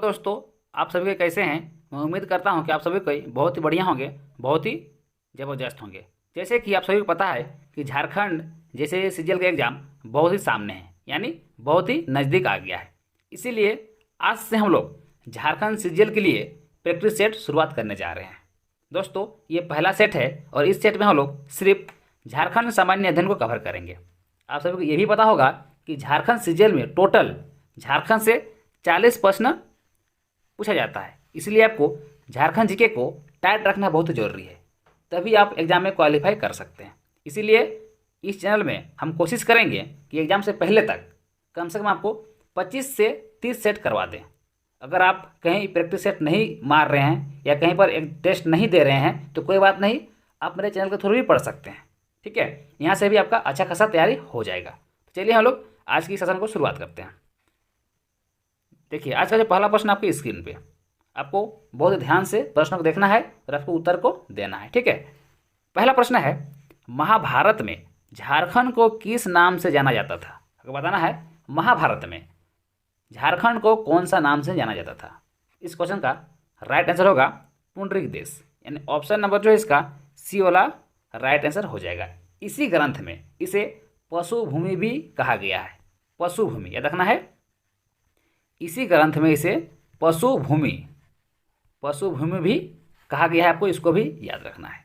तो दोस्तों, आप सभी के कैसे हैं। मैं उम्मीद करता हूं कि आप सभी कोई बहुत ही बढ़िया होंगे, बहुत ही ज़बरदस्त होंगे। जैसे कि आप सभी को पता है कि झारखंड जैसे सीजीएल का एग्ज़ाम बहुत ही सामने है, यानी बहुत ही नज़दीक आ गया है। इसीलिए आज से हम लोग झारखंड सीजीएल के लिए प्रैक्टिस सेट शुरुआत करने जा रहे हैं। दोस्तों, ये पहला सेट है और इस सेट में हम लोग सिर्फ झारखंड सामान्य अध्ययन को कवर करेंगे। आप सभी को ये भी पता होगा कि झारखंड सीजीएल में टोटल झारखंड से 40 प्रश्न पूछा जाता है। इसलिए आपको झारखंड जीके को टाइट रखना बहुत ज़रूरी है, तभी आप एग्ज़ाम में क्वालिफाई कर सकते हैं। इसीलिए इस चैनल में हम कोशिश करेंगे कि एग्ज़ाम से पहले तक कम से कम आपको 25 से 30 सेट करवा दें। अगर आप कहीं प्रैक्टिस सेट नहीं मार रहे हैं या कहीं पर एक टेस्ट नहीं दे रहे हैं तो कोई बात नहीं, आप मेरे चैनल के थ्रू भी पढ़ सकते हैं। ठीक है, यहाँ से भी आपका अच्छा खासा तैयारी हो जाएगा। तो चलिए हम लोग आज की सेशन को शुरुआत करते हैं। देखिए, आज का जो पहला प्रश्न आपकी स्क्रीन पे, आपको बहुत ध्यान से प्रश्न को देखना है और आपको उत्तर को देना है। ठीक है, पहला प्रश्न है, महाभारत में झारखंड को किस नाम से जाना जाता था। आपको बताना है महाभारत में झारखंड को कौन सा नाम से जाना जाता था। इस क्वेश्चन का राइट आंसर होगा पुंडरीक देश, यानी ऑप्शन नंबर जो है इसका सी वाला राइट आंसर हो जाएगा। इसी ग्रंथ में इसे पशु भूमि भी कहा गया है। पशु भूमि याद रखना है, इसी ग्रंथ में इसे पशु भूमि भी कहा गया है, आपको इसको भी याद रखना है।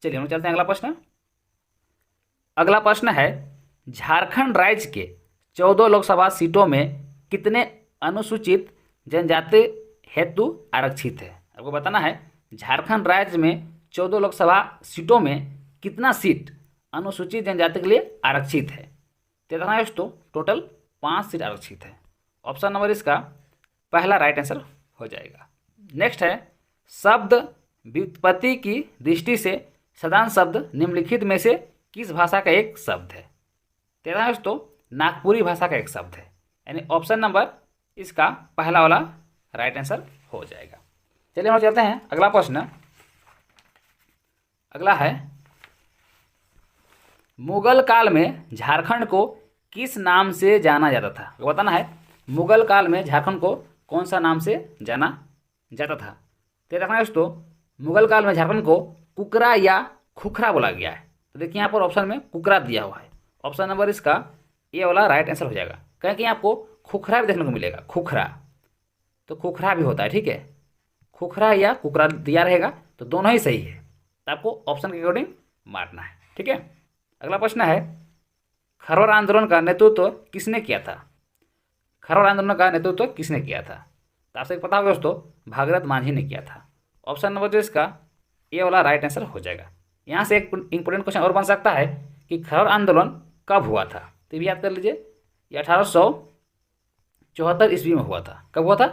चलिए हम चलते हैं अगला प्रश्न। अगला प्रश्न है, झारखंड राज्य के 14 लोकसभा सीटों में कितने अनुसूचित जनजाति हेतु आरक्षित है। आपको बताना है झारखंड राज्य में 14 लोकसभा सीटों में कितना सीट अनुसूचित जनजाति के लिए आरक्षित है। तो देखना है दोस्तों, टोटल 5 सीट आरक्षित है। ऑप्शन नंबर इसका पहला राइट आंसर हो जाएगा। नेक्स्ट है, शब्द व्युत्पत्ति की दृष्टि से सदान शब्द निम्नलिखित में से किस भाषा का एक शब्द है। तेरह है दोस्तों, नागपुरी भाषा का एक शब्द है, यानी ऑप्शन नंबर इसका पहला वाला राइट आंसर हो जाएगा। चलिए हम चलते हैं अगला प्रश्न। अगला है, मुगल काल में झारखंड को किस नाम से जाना जाता था। बताना है मुगल काल में झारखंड को कौन सा नाम से जाना जाता था। तो देखना है दोस्तों, मुगल काल में झारखंड को कुकरा या खुखरा बोला गया है। तो देखिए यहाँ पर ऑप्शन में कुकरा दिया हुआ है। ऑप्शन नंबर इसका ये वाला राइट आंसर हो जाएगा, क्योंकि आपको खुखरा भी देखने को मिलेगा। खुखरा तो खुखरा भी होता है। ठीक है, खुखरा या कुकरा दिया रहेगा तो दोनों ही सही है, तो आपको ऑप्शन के अकॉर्डिंग मारना है। ठीक है, अगला प्रश्न है, खरवड़ आंदोलन का नेतृत्व किसने किया था। खरवड़ आंदोलन का नेतृत्व किसने किया था। तो आपसे पता होगा दोस्तों, भागीरथ मांझी ने किया था। ऑप्शन नंबर जो इसका ये वाला राइट आंसर हो जाएगा। यहाँ से एक इंपॉर्टेंट क्वेश्चन और बन सकता है कि खरवड़ आंदोलन कब हुआ था। तो भी याद कर लीजिए, ये 1874 ईस्वी में हुआ था। कब हुआ था,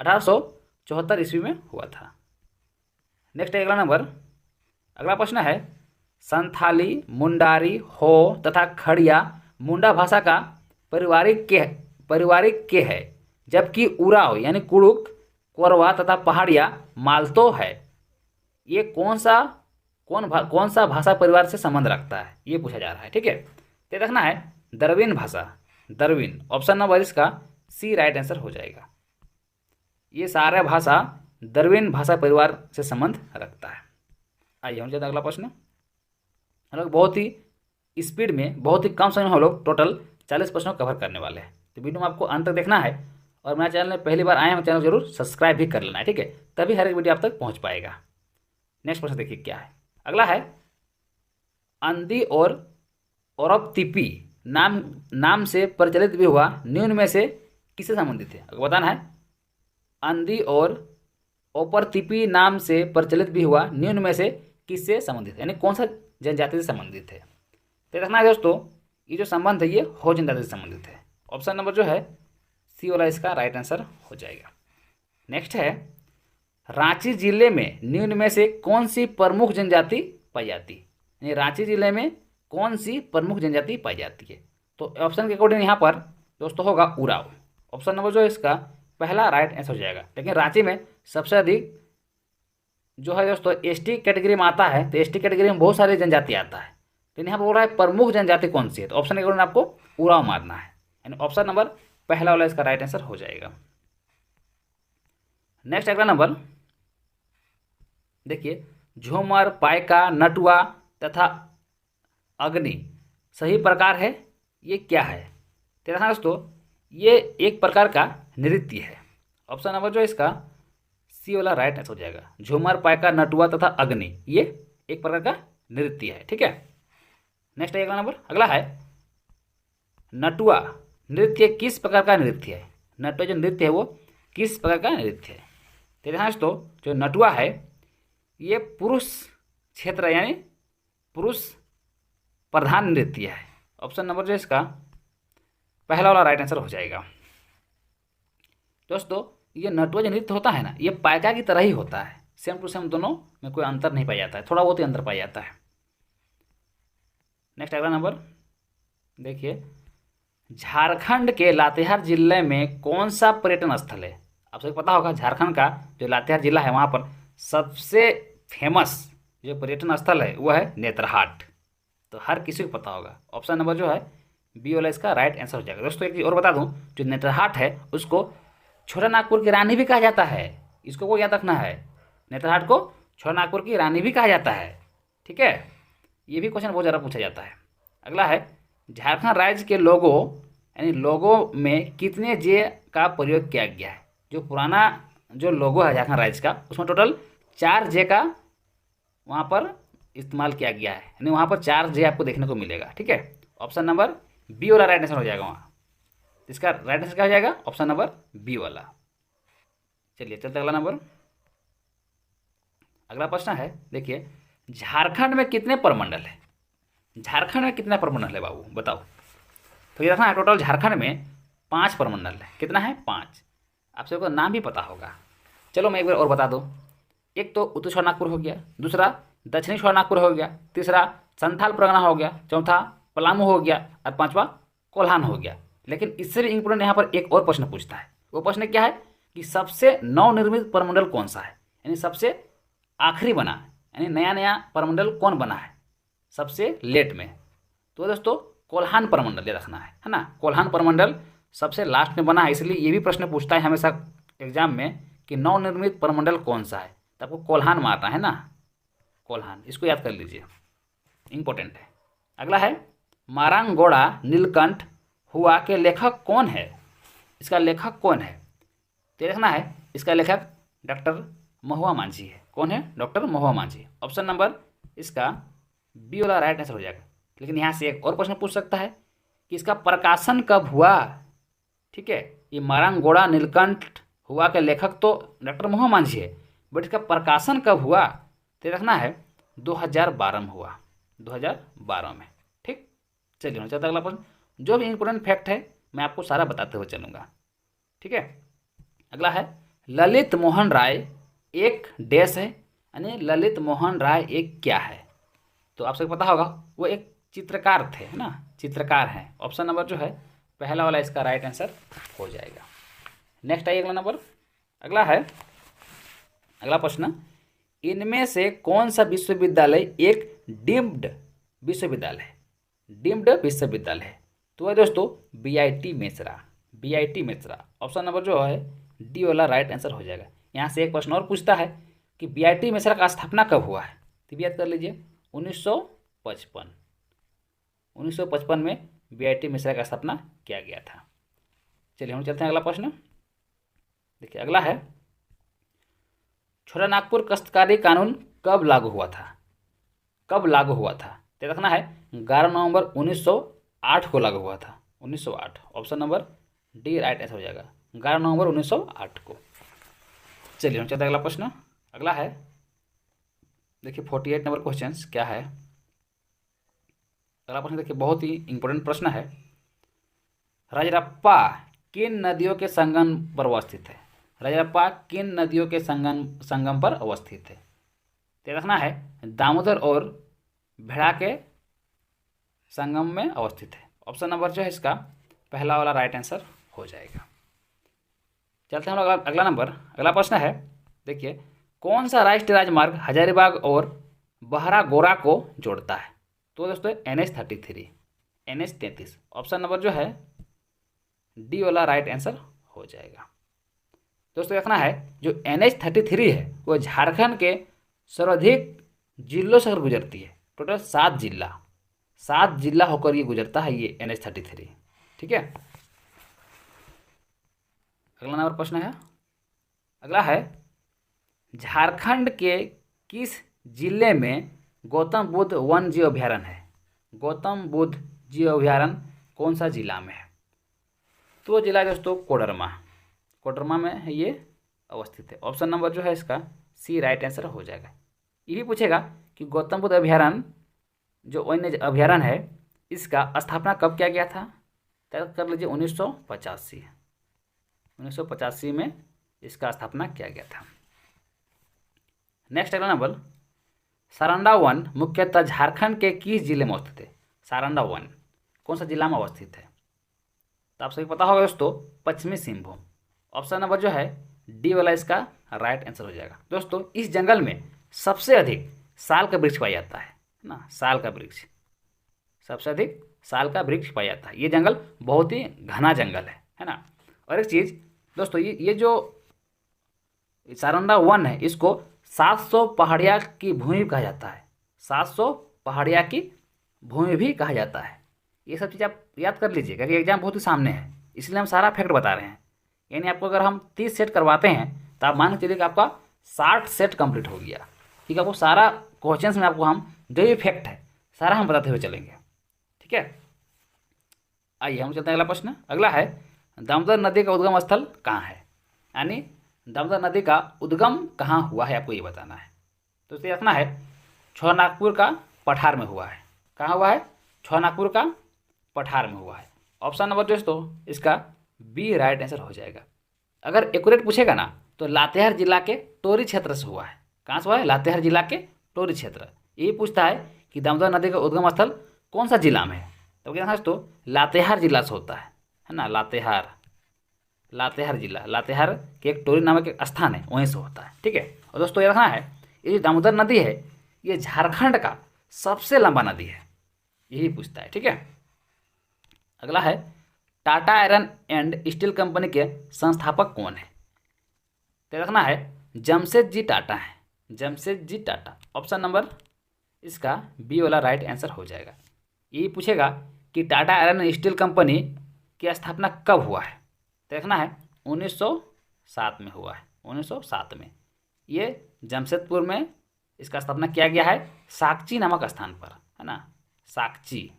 1874 ईस्वी में हुआ था। नेक्स्ट है अगला नंबर। अगला प्रश्न है, संथाली, मुंडारी, हो तथा खड़िया मुंडा भाषा का पारिवारिक के है, जबकि उराव यानी कुड़ुक, कोरवा तथा पहाड़िया मालतो है। ये कौन सा भाषा परिवार से संबंध रखता है, ये पूछा जा रहा है। ठीक है, तो देखना है द्रविड़ भाषा, द्रविड़ ऑप्शन नंबर इसका सी राइट आंसर हो जाएगा। ये सारा भाषा द्रविड़ भाषा परिवार से संबंध रखता है। आइए हम चलते हैं अगला प्रश्न। हम लोग बहुत ही स्पीड में, बहुत ही कम समय में हम लोग टोटल 40 प्रश्नों को कवर करने वाले हैं। तो वीडियो में आपको अंत तक देखना है, और मेरे चैनल में पहली बार आए हैं, चैनल जरूर सब्सक्राइब भी कर लेना है। ठीक है, तभी हर एक वीडियो आप तक पहुंच पाएगा। नेक्स्ट प्रश्न देखिए क्या है। अगला है, अंधी और औरपतिपी नाम से प्रचलित भी हुआ निम्न में से किससे संबंधित है। आपको बताना है अंधी और औरपतिपी नाम से प्रचलित भी हुआ निम्न में से किससे संबंधित है, यानी कौन सा जनजाति से संबंधित है। तो देखना है दोस्तों, ये जो संबंध है ये हो जनजाति से संबंधित है। ऑप्शन नंबर जो है सी वाला इसका राइट आंसर हो जाएगा। नेक्स्ट है, रांची जिले में निम्न में से कौन सी प्रमुख जनजाति पाई जाती है, यानी रांची जिले में कौन सी प्रमुख जनजाति पाई जाती है। तो ऑप्शन के अकॉर्डिंग यहाँ पर दोस्तों होगा उराव। ऑप्शन नंबर जो है इसका पहला राइट आंसर हो जाएगा। लेकिन रांची में सबसे अधिक जो है दोस्तों एसटी कैटेगरी में आता है, तो एसटी कैटेगरी में बहुत सारी जनजाति आता है। तो यहाँ पर बोल रहा है प्रमुख जनजाति कौन सी है, तो ऑप्शन के अकॉर्डिंग आपको उराव मारना है, यानी ऑप्शन नंबर पहला वाला इसका राइट आंसर हो जाएगा। नेक्स्ट अगला नंबर देखिए, झूमर, पायका, नटुआ तथा अग्नि सही प्रकार है, ये क्या है? तो देखना दोस्तों, ये एक प्रकार का नृत्य है। ऑप्शन नंबर जो है इसका सी वाला राइट आंसर हो जाएगा। झूमर, पायका, नटुआ तथा अग्नि ये एक प्रकार का नृत्य है। ठीक है, नेक्स्ट अगला नंबर अगला है, नटुआ नृत्य किस प्रकार का नृत्य है? नटुआ जो नृत्य है वो किस प्रकार का नृत्य है? तो देखना दोस्तों, जो नटुआ है ये पुरुष क्षेत्र यानी पुरुष प्रधान नृत्य है। ऑप्शन नंबर जो है इसका पहला वाला राइट आंसर हो जाएगा। दोस्तों, ये नटुआ जो नृत्य होता है ना, ये पायका की तरह ही होता है, सेम टू सेम, दोनों में कोई अंतर नहीं पाया जाता है, थोड़ा बहुत ही अंतर पाया जाता है। नेक्स्ट अगला नंबर देखिए, झारखंड के लातेहार जिले में कौन सा पर्यटन स्थल है? आप सबको पता होगा, झारखंड का जो लातेहार जिला है वहाँ पर सबसे फेमस जो पर्यटन स्थल है वो है नेत्रहाट। तो हर किसी को पता होगा। ऑप्शन नंबर जो है बी वाला इसका राइट आंसर हो जाएगा। दोस्तों एक चीज़ और बता दूं, जो नेत्रहाट है उसको छोटा नागपुर की रानी भी कहा जाता है, इसको को याद रखना है। नेत्रहाट को छोटा नागपुर की रानी भी कहा जाता है। ठीक है, ये भी क्वेश्चन बहुत ज़्यादा पूछा जाता है। अगला है, झारखंड राज्य के लोगो यानी लोगो में कितने जे का प्रयोग किया गया है? जो पुराना जो लोगो है झारखंड राज्य का उसमें टोटल 4 जे का वहाँ पर इस्तेमाल किया गया है, यानी वहाँ पर 4 जे आपको देखने को मिलेगा। ठीक है, ऑप्शन नंबर बी वाला राइट आंसर हो जाएगा वहाँ। इसका राइट आंसर क्या हो जाएगा? ऑप्शन नंबर बी वाला। चलिए चलते अगला नंबर। अगला प्रश्न है देखिए, झारखंड में कितने प्रमंडल है? झारखंड में कितने प्रमंडल है बाबू बताओ? तो ये रखना है, टोटल झारखंड में 5 प्रमंडल है। कितना है? 5। आप सबको नाम भी पता होगा। चलो मैं एक बार और बता दूँ। एक तो उत्तर छोटा नागपुर हो गया, दूसरा दक्षिणी छोटा नागपुर हो गया, तीसरा संथाल परगना हो गया, चौथा पलामू हो गया और 5वां कोल्हान हो गया। लेकिन इससे भी इम्पोर्टेंट यहाँ पर एक और प्रश्न पूछता है। वो प्रश्न क्या है कि सबसे नवनिर्मित प्रमंडल कौन सा है, यानी सबसे आखिरी बना, यानी नया नया प्रमंडल कौन बना है सबसे लेट में? तो दोस्तों कोल्हान प्रमंडल ये रखना है ना। कोल्हान प्रमंडल सबसे लास्ट में बना है, इसलिए ये भी प्रश्न पूछता है हमेशा एग्जाम में कि नवनिर्मित प्रमंडल कौन सा है, तो आपको कोल्हान मारना है ना, कोल्हान, इसको याद कर लीजिए, इंपॉर्टेंट है। अगला है, मारांगोड़ा नीलकंठ हुआ के लेखक कौन है? इसका लेखक कौन है? तो देखना है, इसका लेखक डॉक्टर महुआ मांझी है। कौन है? डॉक्टर महुआ मांझी। ऑप्शन नंबर इसका बी वाला राइट आंसर हो जाएगा। लेकिन यहाँ से एक और प्रश्न पूछ सकता है कि इसका प्रकाशन कब हुआ? ठीक है, ये मारांगोड़ा नीलकंठ हुआ के लेखक तो डॉक्टर महुआ मांझी है, बट इसका प्रकाशन कब हुआ? तो रखना है 2012 में हुआ, 2012 में। ठीक, चलिए हम चलते अगला प्रश्न। जो भी इंपॉर्टेंट फैक्ट है मैं आपको सारा बताते हुए चलूँगा। ठीक है, अगला है, ललित मोहन राय एक डैश है, यानी ललित मोहन राय एक क्या है? तो आप सबको पता होगा वो एक चित्रकार थे, है ना, चित्रकार हैं। ऑप्शन नंबर जो है पहला वाला इसका राइट आंसर हो जाएगा। नेक्स्ट आइए अगला नंबर। अगला है, अगला प्रश्न, इनमें से कौन सा विश्वविद्यालय एक डीम्ड विश्वविद्यालय है? डीम्ड विश्वविद्यालय है तो है दोस्तों BIT Mesra, BIT Mesra. Option number जो है डी वाला राइट आंसर हो जाएगा। यहाँ से एक प्रश्न और पूछता है कि बीआईटी मेसरा का स्थापना कब हुआ है? तो भी याद कर लीजिए 1955, 1955 में बीआईटी मेसरा का स्थापना किया गया था। चलिए हम चलते हैं अगला प्रश्न। देखिए अगला है, छोटा नागपुर काश्तकारी कानून कब लागू हुआ था? कब लागू हुआ था? तो रखना है 11 नवंबर 1908 को लागू हुआ था, 1908। Option number D right answer हो जाएगा, 11 नवंबर 1908 को। चलिए हम चलते हैं अगला प्रश्न। अगला है देखिए 48 नंबर क्वेश्चन क्या है। अगला प्रश्न देखिए बहुत ही इंपॉर्टेंट प्रश्न है। राजरप्पा किन नदियों के संगम पर अवस्थित है? राजरप्पा किन नदियों के संगम पर अवस्थित है? तो रखना है दामोदर और भेड़ा के संगम में अवस्थित है। ऑप्शन नंबर जो है इसका पहला वाला राइट आंसर हो जाएगा। चलते हैं हम लोग अगला नंबर। अगला प्रश्न है देखिए, कौन सा राष्ट्रीय राजमार्ग हजारीबाग और बहरागोड़ा को जोड़ता है? तो दोस्तों NH33, NH33। ऑप्शन नंबर जो है डी वाला राइट आंसर हो जाएगा। दोस्तों देखना है जो NH-33 है वो झारखंड के सर्वाधिक जिलों से गुजरती है। टोटल 7 जिला होकर ये गुजरता है ये NH-33। ठीक है, अगला नंबर प्रश्न है, अगला है झारखंड के किस जिले में गौतम बुद्ध वन जीव अभयारण्य है? गौतम बुद्ध जीव अभयारण्य कौन सा जिला में है? तो वो जिला दोस्तों कोडरमा में है ये अवस्थित है। ऑप्शन नंबर जो है इसका सी राइट आंसर हो जाएगा। ये भी पूछेगा कि गौतम बुद्ध अभयारण्य जो वन्य अभयारण्य है इसका स्थापना कब किया गया था? तय कर लीजिए 1985 में इसका स्थापना किया गया था। नेक्स्ट अगला नंबर, सारंडा वन मुख्यतः झारखंड के किस जिले में अवस्थित है? सारंडा वन कौन सा जिला में अवस्थित है? तो आप सभी पता होगा दोस्तों, पश्चिमी सिंहभूम। ऑप्शन नंबर जो है डी वाला इसका राइट आंसर हो जाएगा। दोस्तों इस जंगल में सबसे अधिक साल का वृक्ष पाया जाता है ना, साल का वृक्ष, सबसे अधिक साल का वृक्ष पाया जाता है। ये जंगल बहुत ही घना जंगल है ना। और एक चीज़ दोस्तों, ये जो सारंडा वन है इसको 700 पहाड़िया की भूमि कहा जाता है। 700 पहाड़िया की भूमि भी कहा जाता है। ये सब चीज़ आप याद कर लीजिएगा कि एग्जाम बहुत ही सामने है, इसलिए हम सारा फैक्ट बता रहे हैं। यानी आपको अगर हम 30 सेट करवाते हैं तो आप मान के चलिए कि आपका 60 सेट कंप्लीट हो गया। ठीक है, आपको सारा क्वेश्चंस में आपको हम जो भी फैक्ट है सारा हम बताते हुए चलेंगे। ठीक है, आइए हम चलते हैं अगला प्रश्न। अगला है दामोदर नदी का उद्गम स्थल कहाँ है? यानी दामोदर नदी का उद्गम कहाँ हुआ है आपको ये बताना है। तो इसे रखना है छोटानागपुर का पठार में हुआ है। कहाँ हुआ है? छोटानागपुर का पठार में हुआ है। ऑप्शन नंबर दोस्तों इसका बी राइट आंसर हो जाएगा। अगर एक्यूरेट पूछेगा ना तो लातेहार जिला के टोरी क्षेत्र से हुआ है। कहाँ से हुआ है? लातेहार जिला के टोरी क्षेत्र। ये पूछता है कि दामोदर नदी का उद्गम स्थल कौन सा जिला में है, तो क्या दोस्तों लातेहार जिला से होता है ना। लातेहार जिला, लातेहार के एक टोरी नामक एक स्थान है वहीं से होता है। ठीक है, और दोस्तों ये रखना है ये जो दामोदर नदी है ये झारखंड का सबसे लंबा नदी है, यही पूछता है। ठीक है, अगला है Tata iron and steel company के संस्थापक कौन है? तो रखना है जमशेदजी टाटा है, जमशेदजी टाटा। ऑप्शन नंबर इसका बी वाला राइट आंसर हो जाएगा। ये पूछेगा कि Tata iron and steel company की स्थापना कब हुआ है? तो देखना है 1907 में हुआ है। 1907 में ये जमशेदपुर में इसका स्थापना किया गया है, साकची नामक स्थान पर, है ना। साकची,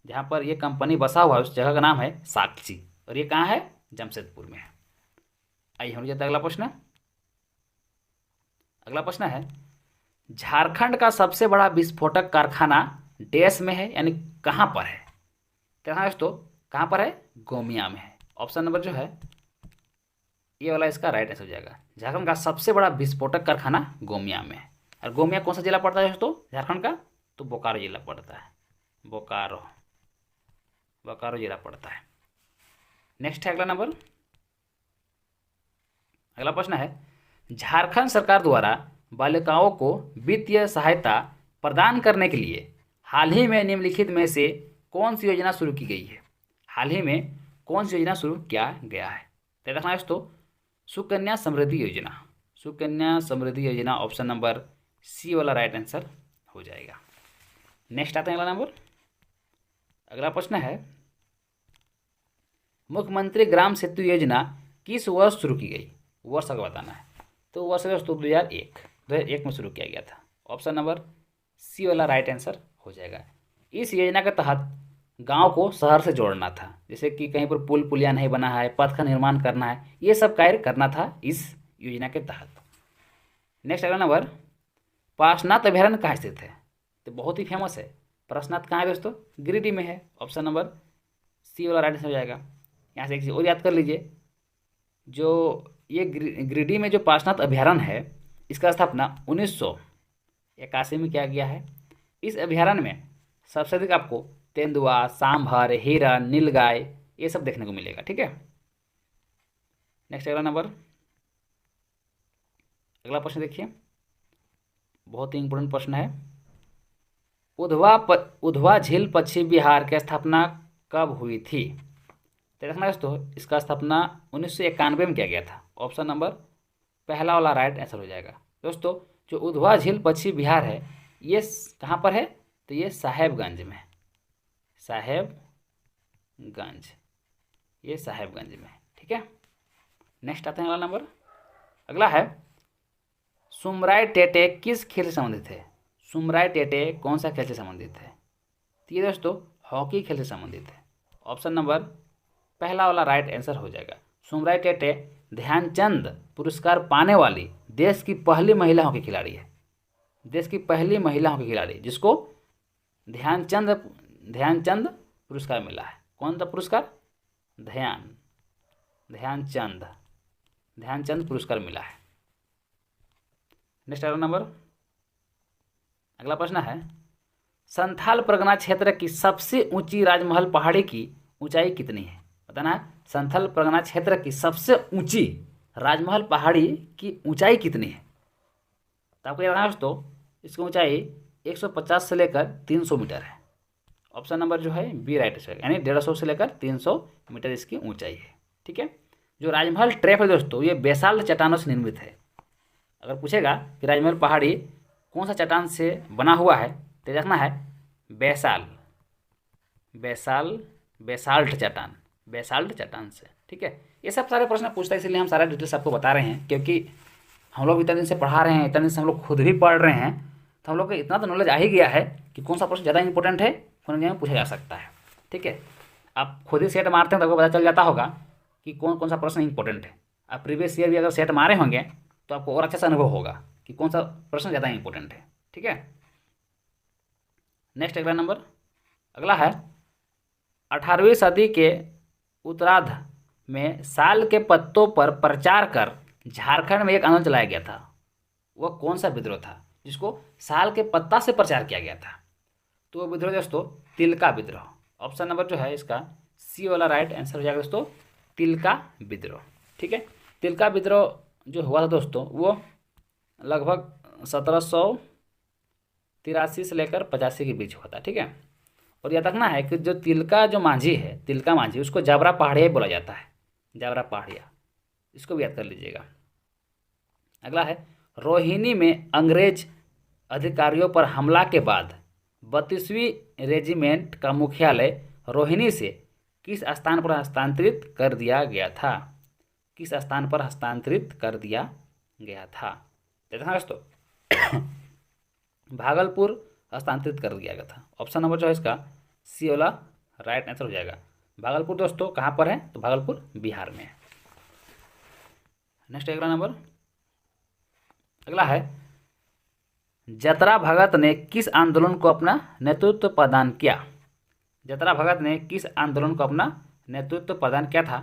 जहाँ पर ये कंपनी बसा हुआ है उस जगह का नाम है साकची, और ये कहाँ है? जमशेदपुर में है। आइए हम जाते हैं अगला प्रश्न। अगला प्रश्न है झारखंड का सबसे बड़ा विस्फोटक कारखाना देश में है, यानी कहाँ पर है? कहाँ है दोस्तों? कहाँ पर है? गोमिया में है। ऑप्शन नंबर जो है ये वाला इसका राइट आंसर हो जाएगा। झारखंड का सबसे बड़ा विस्फोटक कारखाना गोमिया में है। और गोमिया कौन सा जिला पड़ता है दोस्तों झारखंड का? तो बोकारो जिला पड़ता है, बोकारो जिला पड़ता है। नेक्स्ट है अगला नंबर। अगला प्रश्न है झारखंड सरकार द्वारा बालिकाओं को वित्तीय सहायता प्रदान करने के लिए हाल ही में निम्नलिखित में से कौन सी योजना शुरू की गई है? हाल ही में कौन सी योजना शुरू किया गया है? तो देखना है दोस्तों सुकन्या समृद्धि योजना, सुकन्या समृद्धि योजना। ऑप्शन नंबर सी वाला राइट आंसर हो जाएगा। नेक्स्ट आता है अगला नंबर। अगला प्रश्न है मुख्यमंत्री ग्राम सेतु योजना किस वर्ष शुरू की गई? वर्ष का बताना है। तो वर्ष दोस्तों 2001 में शुरू किया गया था। ऑप्शन नंबर सी वाला राइट आंसर हो जाएगा। इस योजना के तहत गांव को शहर से जोड़ना था, जैसे कि कहीं पर पुल पुलिया नहीं बना है, पथ का निर्माण करना है, ये सब कार्य करना था इस योजना के तहत। नेक्स्ट अगला नंबर पार्श्वनाथ अभयारण्य कहाँ स्थित है? तो बहुत ही फेमस है। पार्श्वनाथ कहाँ है दोस्तों? गिरिडीह में है। ऑप्शन नंबर सी वाला राइट आंसर हो जाएगा। यहाँ से एक चीज़ और याद कर लीजिए, जो ये गिरिडीह में जो पार्श्वनाथ अभयारण्य है इसका स्थापना 1981 में किया गया है। इस अभयारण्य में सबसे अधिक आपको तेंदुआ, सांभर, हिरण, नीलगाय ये सब देखने को मिलेगा। ठीक है, नेक्स्ट अगला नंबर। अगला प्रश्न देखिए, बहुत ही इंपॉर्टेंट प्रश्न है। उधवा झील पश्चिम बिहार की स्थापना कब हुई थी? तो देखना दोस्तों इसका स्थापना 1991 में किया गया था। ऑप्शन नंबर पहला वाला राइट आंसर हो जाएगा। दोस्तों जो उधवा झील पश्चिम बिहार है ये कहाँ पर है, तो ये साहेबगंज में है। साहेबगंज, ये साहेबगंज में है। ठीक है, नेक्स्ट आते हैं अगला नंबर। अगला है सुमराय टेटे किस खेल से संबंधित है। सुमराय टेटे कौन सा खेल से संबंधित है, तो ये दोस्तों हॉकी खेल से संबंधित है। ऑप्शन नंबर पहला वाला राइट आंसर हो जाएगा। सुमराय टेटे ध्यानचंद पुरस्कार पाने वाली देश की पहली महिला हॉकी खिलाड़ी है। देश की पहली महिला हॉकी खिलाड़ी जिसको ध्यानचंद पुरस्कार मिला है। कौन सा पुरस्कार, ध्यानचंद पुरस्कार मिला है। नेक्स्ट अगला नंबर, अगला प्रश्न है संथाल परगना क्षेत्र की सबसे ऊंची राजमहल पहाड़ी की ऊंचाई कितनी है। बताना है संथाल परगना क्षेत्र की सबसे ऊंची राजमहल पहाड़ी की ऊंचाई कितनी है। तो आपको याद है दोस्तों इसकी ऊंचाई 150 से लेकर 300 मीटर है। ऑप्शन नंबर जो है बी राइट है, यानी 150 से लेकर 300 मीटर इसकी ऊंचाई है। ठीक है, जो राजमहल ट्रैप है दोस्तों ये बेसाल्ट चट्टानों से निर्मित है। अगर पूछेगा कि राजमहल पहाड़ी कौन सा चट्टान से बना हुआ है तो देखना है बेसाल्ट चट्टान से। ठीक है, ये सब सारे प्रश्न पूछता है इसलिए हम सारा डिटेल्स आपको बता रहे हैं, क्योंकि हम लोग इतने दिन से पढ़ा रहे हैं, इतने दिन से हम लोग खुद भी पढ़ रहे हैं, तो हम लोग को इतना तो नॉलेज आ ही गया है कि कौन सा प्रश्न ज़्यादा इंपॉर्टेंट है, कौन एग्जाम में पूछा जा सकता है। ठीक है, आप खुद ही सेट मारते हैं तो आपको पता चल जाता होगा कि कौन कौन सा प्रश्न इंपॉर्टेंट है। आप प्रीवियस ईयर भी अगर सेट मारे होंगे तो आपको और अच्छा सा अनुभव होगा कि कौन सा प्रश्न ज़्यादा इंपॉर्टेंट है। ठीक है, नेक्स्ट अगला नंबर, अगला है 18वीं सदी के उत्तरार्ध में साल के पत्तों पर प्रचार कर झारखंड में एक आंदोलन चलाया गया था। वह कौन सा विद्रोह था जिसको साल के पत्ता से प्रचार किया गया था। तो वो विद्रोह दोस्तों तिलका विद्रोह। ऑप्शन नंबर जो है इसका सी वाला राइट आंसर हो जाएगा दोस्तों, तिलका विद्रोह। ठीक है, तिलका विद्रोह जो हुआ था दोस्तों वो लगभग 1783 से लेकर 85 के बीच हुआ था। ठीक है, और याद रखना है कि जो तिलका मांझी उसको जावरा पहाड़िया बोला जाता है, जावरा पहाड़िया, इसको भी याद कर लीजिएगा। अगला है रोहिणी में अंग्रेज अधिकारियों पर हमला के बाद 32वीं रेजिमेंट का मुख्यालय रोहिणी से किस स्थान पर हस्तांतरित कर दिया गया था। किस स्थान पर हस्तांतरित कर दिया गया था, देखना दोस्तों भागलपुर हस्तांतरित कर दिया गया था। ऑप्शन नंबर जो है इसका सी वाला राइट आंसर हो जाएगा। भागलपुर दोस्तों कहाँ पर है, तो भागलपुर बिहार में है। नेक्स्ट अगला नंबर, अगला है जतरा भगत ने किस आंदोलन को अपना नेतृत्व प्रदान किया। जतरा भगत ने किस आंदोलन को अपना नेतृत्व प्रदान किया था,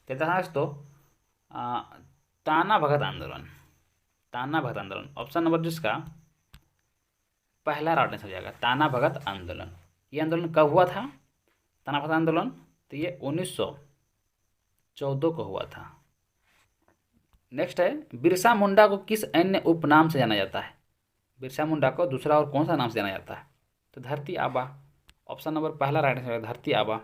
दोस्तों ताना भगत आंदोलन। ऑप्शन नंबर जिसका पहला राइट आंसर हो जाएगा, ताना भगत आंदोलन। ये आंदोलन कब हुआ था, ताना भगत आंदोलन, तो ये 1914 को हुआ था। नेक्स्ट है बिरसा मुंडा को किस अन्य उपनाम से जाना जाता है। बिरसा मुंडा को दूसरा और कौन सा नाम से जाना जाता है, तो धरती आबा। ऑप्शन नंबर पहला राइट आंसर है धरती आबा।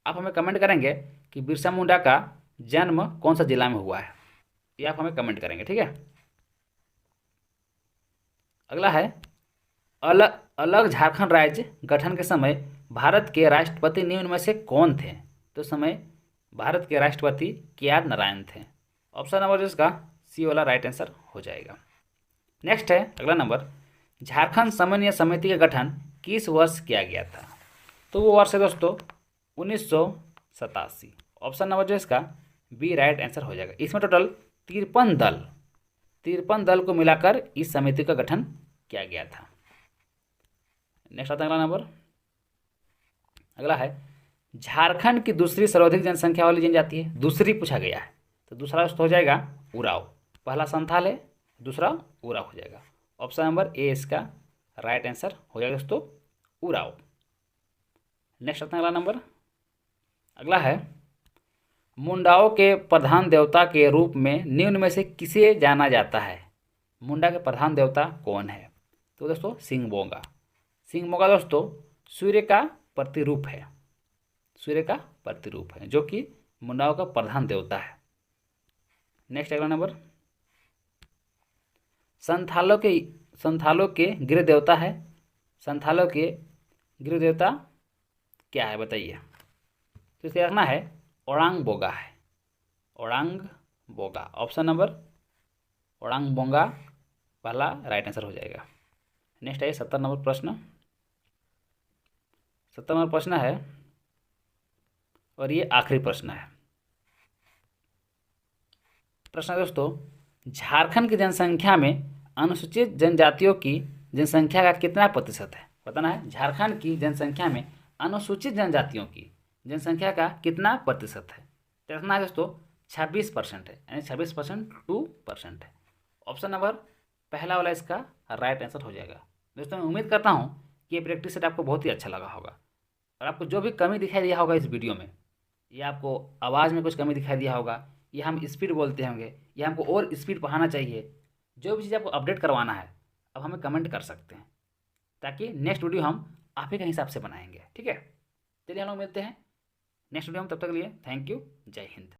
आप हमें कमेंट करेंगे कि बिरसा मुंडा का जन्म कौन सा जिला में हुआ है, ये आप हमें कमेंट करेंगे। ठीक है, अगला है अलग झारखंड राज्य गठन के समय भारत के राष्ट्रपति निम्न में से कौन थे। तो समय भारत के राष्ट्रपति के.आर. नारायण थे। ऑप्शन नंबर जिसका सी वाला राइट आंसर हो जाएगा। नेक्स्ट है अगला नंबर, झारखंड समन्वय समिति का गठन किस वर्ष किया गया था। तो वो वर्ष है दोस्तों 1987। ऑप्शन नंबर जो इसका बी राइट आंसर हो जाएगा। इसमें टोटल 53 दल को मिलाकर इस समिति का गठन किया गया था। नेक्स्ट आता है अगला नंबर, अगला है झारखंड की दूसरी सर्वाधिक जनसंख्या वाली जनजाति है। दूसरी पूछा गया है, तो दूसरा दोस्तों हो जाएगा उराव। पहला संथाल है, दूसरा उराव हो जाएगा। ऑप्शन नंबर ए इसका राइट आंसर हो जाएगा दोस्तों, उराव। नेक्स्ट आता है अगला नंबर, अगला है मुंडाओं के प्रधान देवता के रूप में निम्न में से किसे जाना जाता है। मुंडा के प्रधान देवता कौन है, तो दोस्तों सिंगबोगा। सिंगबोगा दोस्तों सूर्य का प्रतिरूप है, जो कि मुंडाओं का प्रधान देवता है। नेक्स्ट अगला नंबर, संथालों के गृह देवता है, संथालों के गृह देवता क्या है बताइए। तो इसे रखना है ओरांग बोगा है, ओरांग बोगा। ऑप्शन नंबर ओरांग बोंगा पहला राइट आंसर हो जाएगा। नेक्स्ट है 70 नंबर प्रश्न। 70 नंबर प्रश्न है और ये आखिरी प्रश्न है। प्रश्न है दोस्तों, झारखंड की जनसंख्या में अनुसूचित जनजातियों की जनसंख्या का कितना प्रतिशत है, बताना है। झारखंड की जनसंख्या में अनुसूचित जनजातियों की जनसंख्या का कितना प्रतिशत है। तो रखना है दोस्तों 26% है, यानी 26% 2% है। ऑप्शन नंबर पहला वाला इसका राइट आंसर हो जाएगा। दोस्तों मैं उम्मीद करता हूँ कि ये प्रैक्टिस सेट आपको बहुत ही अच्छा लगा होगा और आपको जो भी कमी दिखाई दिया होगा इस वीडियो में, या आपको आवाज़ में कुछ कमी दिखाई दिया होगा, या हम स्पीड बोलते होंगे, या हमको और स्पीड बढ़ाना चाहिए, जो भी चीज़ आपको अपडेट करवाना है अब हमें कमेंट कर सकते हैं, ताकि नेक्स्ट वीडियो हम आप ही के हिसाब से बनाएंगे। ठीक है, चलिए हम लोग मिलते हैं नेक्स्ट वीडियो में, तब तक के लिए थैंक यू, जय हिंद।